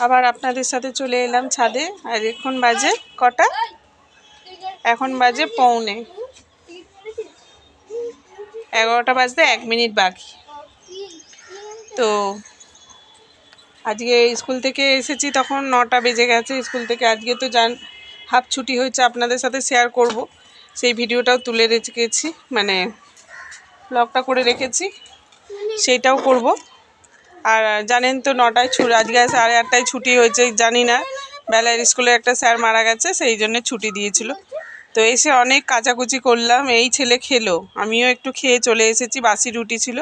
আবার আপনাদের সাথে চলে এলাম ছাদে। আর এখন বাজে কটা? এখন বাজে 11:45 বাজতে 1 মিনিট বাকি। তো আজকে স্কুল থেকে এসেছি তখন 9টা বেজে গেছে। স্কুল থেকে আজকে তো হাফ ছুটি হয়েছে, আপনাদের সাথে শেয়ার করব। সেই ভিডিওটাও তুলে রেখেছি, মানে ব্লগটা করে রেখেছি, সেইটাও করব। আর জানেন তো 9টায় আজকে 8:30টায় ছুটি হয়েছে। জানি না, বেলার স্কুলে একটা স্যার মারা গেছে, সেই জন্য ছুটি দিয়েছিল। তো এসে অনেক কাচাকুচি করলাম। এই ছেলে খেলো, আমিও একটু খেয়ে চলে এসেছি। বাসি রুটি ছিল,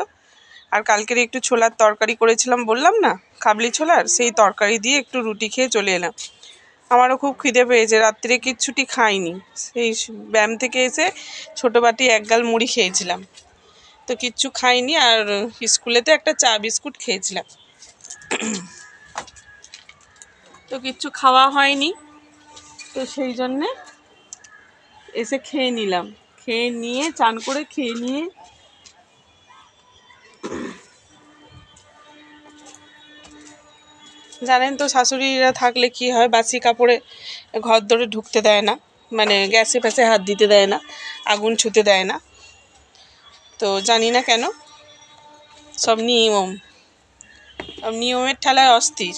আর কালকের একটু ছোলার তরকারি করেছিলাম বললাম না, কাবলি ছোলার, সেই তরকারি দিয়ে একটু রুটি খেয়ে চলে এলাম। আমারও খুব খিদে পেয়েছে, রাত্রে কিচ্ছুটি খাইনি। সেই ব্যায়াম থেকে এসে ছোটো বাটি 1 গাল মুড়ি খেয়েছিলাম, তো কিচ্ছু খাইনি। আর স্কুলেতে একটা চা বিস্কুট খেয়েছিলাম, তো কিচ্ছু খাওয়া হয়নি। তো সেই জন্যে এসে খেয়ে নিলাম। খেয়ে নিয়ে চান করে খেয়ে নিয়ে জানেন তো শাশুড়িরা থাকলে কি হয়, বাসি কাপড়ে ঘর ধরে ঢুকতে দেয় না, মানে গ্যাসে ফ্যাসে হাত দিতে দেয় না, আগুন ছুতে দেয় না। তো জানি না কেন, সব নিয়মের ঠেলায় অস্থির।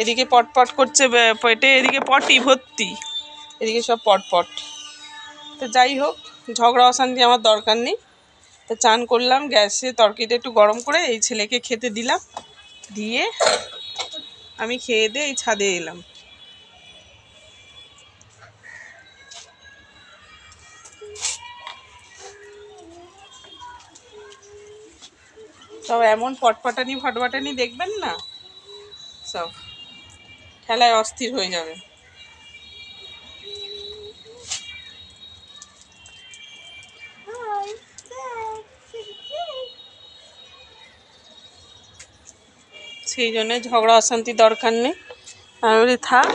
এদিকে পটপট করছে পেটে, এদিকে পটি ভর্তি, এদিকে সব পটপট। তো যাই হোক, ঝগড়া অশান্তি আমার দরকার নেই। তো চান করলাম, গ্যাসে তরকারিটা একটু গরম করে এই ছেলেকে খেতে দিলাম, দিয়ে আমি খেয়ে দিয়ে এই ছাদে এলাম। সব এমন ফটফটানি দেখবেন না, সব খেলায় অস্থির হয়ে যাবে। সেই জন্য ঝগড়া অশান্তি দরকার নেই। আমি বলি থাক,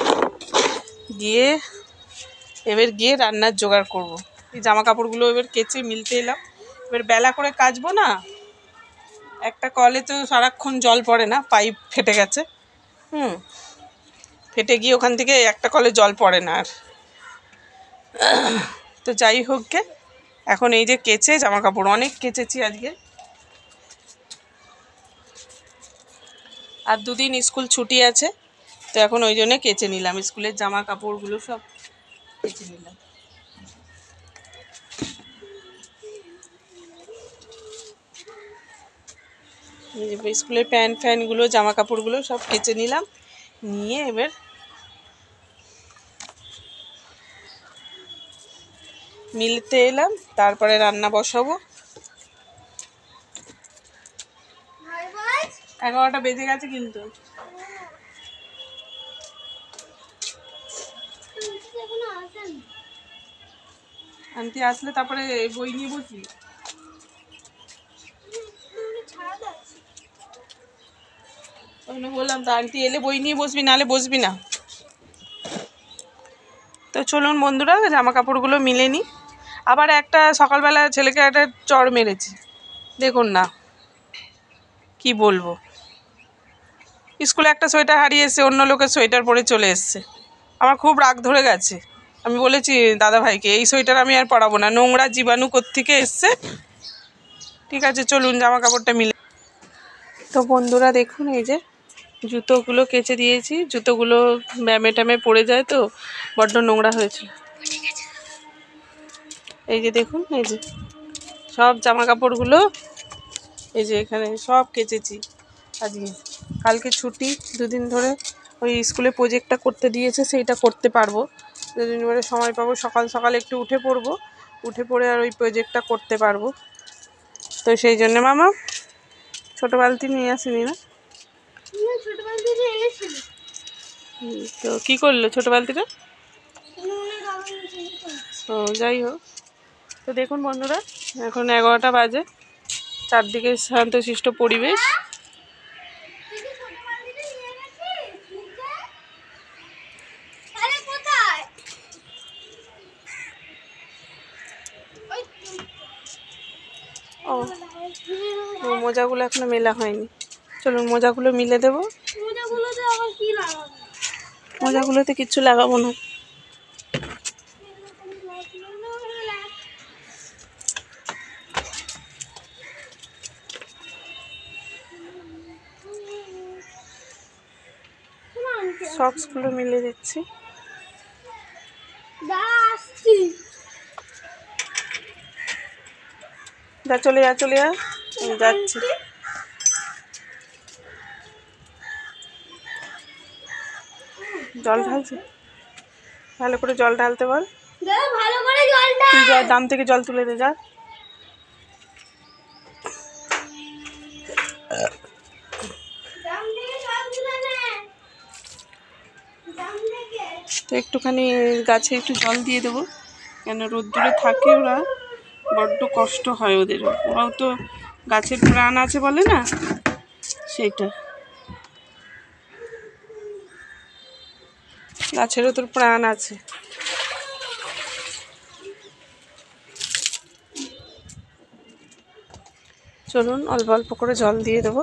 এবার গিয়ে রান্নার জোগাড় করব। এই জামা কাপড়গুলো এবার কেচে মিলতে এলাম। এবার বেলা করে কাচবো না, একটা কলে তো সারাক্ষণ জল পড়ে না, পাইপ ফেটে গেছে, ফেটে গিয়ে ওখান থেকে একটা কলে জল পড়ে না আর। তো যাই হোক গে, এখন এই যে কেচে জামা কাপড় অনেক কেচেছি আজকে। আর 2 দিন স্কুল ছুটি আছে, তো এখন ওই জন্য কেচে নিলাম, স্কুলের জামা কাপড়গুলো সব কেচে নিলাম। স্কুলের প্যান্ট ফ্যানগুলো জামা কাপড়গুলো সব কেচে নিলাম, নিয়ে এবার মিলতে এলাম, তারপরে রান্না বসাবো। 11টা বেজে গেছে কিন্তু। আন্টি আসলে তারপরে বই নিয়ে বসবি। বললাম তো, আন্টি এলে বই নিয়ে বসবি, নাহলে বসবি না। তো চলুন বন্ধুরা, জামা কাপড়গুলো মিলে নিই। আবার একটা সকালবেলা ছেলেকে একটা চড় মেরেছি, দেখুন না, কি বলবো। স্কুলে একটা সোয়েটার হারিয়ে এসে অন্য লোকের সোয়েটার পরে চলে এসছে। আমার খুব রাগ ধরে গেছে। আমি বলেছি দাদা ভাইকে, এই সোয়েটার আমি আর পরাবো না, নোংরা জীবাণু কোত্থেকে এসছে। ঠিক আছে, চলুন জামা কাপড়টা মিলে। তো বন্ধুরা দেখুন, এই যে জুতোগুলো কেচে দিয়েছি। জুতোগুলো ব্যামে ট্যামে পড়ে যায়, তো বড্ড নোংরা হয়েছিল। এই যে দেখুন, এই যে সব জামা কাপড়গুলো এই যে এখানে সব কেচেছি আজকে। কালকে ছুটি, 2 দিন ধরে ওই স্কুলে প্রজেক্টটা করতে দিয়েছে, সেইটা করতে পারবো। 2 দিন ধরে সময় পাবো, সকাল সকাল একটু উঠে পড়ে আর ওই প্রজেক্টটা করতে পারবো। তো সেই জন্য মামা ছোটো বালতি নিয়ে আসিনি না? তো কী করলো ছোটো বালতিটা? ও যাই হোক। তো দেখুন বন্ধুরা, এখন 11টা বাজে, চারদিকে শান্তশিষ্ট পরিবেশ। ও মোজাগুলো এখনো মেলা হয়নি, চলুন মোজাগুলো মিলে দেবো। মোজাগুলোতে কিচ্ছু লাগাবো না। সক্সগুলো মিলে দিচ্ছি। যা চলে যা চলে যা, যাচ্ছি। জল ঢালছি, ভালো করে জল ঢালতে বল। তুই যা, দাম থেকে জল তুলে দে যা। তো একটুখানি গাছে একটু জল দিয়ে দেবো, কেন রোদ্দুরে থাকে ওরা, বড্ড কষ্ট হয় ওদের। ওরাও তো গাছের প্রাণ আছে বলে না, সেইটা। গাছেরও তোর প্রাণ আছে। চলুন অল্প অল্প করে জল দিয়ে দেবো।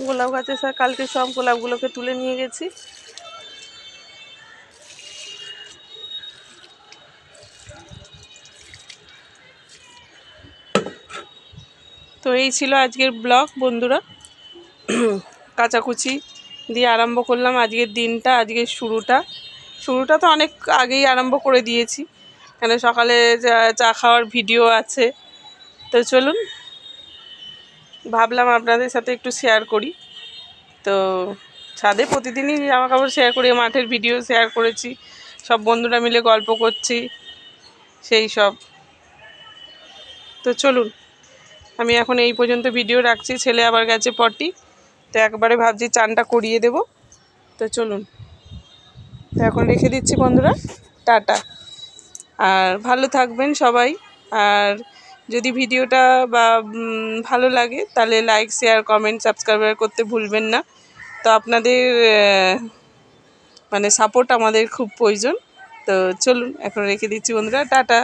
গোলাপ গাছে স্যার কালকে সব গোলাপগুলোকে তুলে নিয়ে গেছি। তো এই ছিল আজকের ব্লগ বন্ধুরা। কাচাকুচি দিয়ে আরম্ভ করলাম আজকের দিনটা, আজকের শুরুটা তো অনেক আগেই আরম্ভ করে দিয়েছি, কেন সকালে চা খাওয়ার ভিডিও আছে। তো চলুন, ভাবলাম আপনাদের সাথে একটু শেয়ার করি। তো ছাদে প্রতিদিনই জামা কাপড় শেয়ার করি, মাঠের ভিডিও শেয়ার করেছি, সব বন্ধুরা মিলে গল্প করছি সেই সব। তো চলুন, আমি এখন এই পর্যন্ত ভিডিও রাখছি। ছেলে আবার গেছে পটি, তো একবারে ভাবছি চানটা করিয়ে দেব। তো চলুন, তো এখন রেখে দিচ্ছি বন্ধুরা, টাটা। আর ভালো থাকবেন সবাই। আর যদি ভিডিওটা বা ভালো লাগে তাহলে লাইক, শেয়ার, কমেন্ট, সাবস্ক্রাইব করতে ভুলবেন না। তো আপনাদের মানে সাপোর্ট আমাদের খুব প্রয়োজন। তো চলুন এখন রেখে দিচ্ছি বন্ধুরা, টাটা।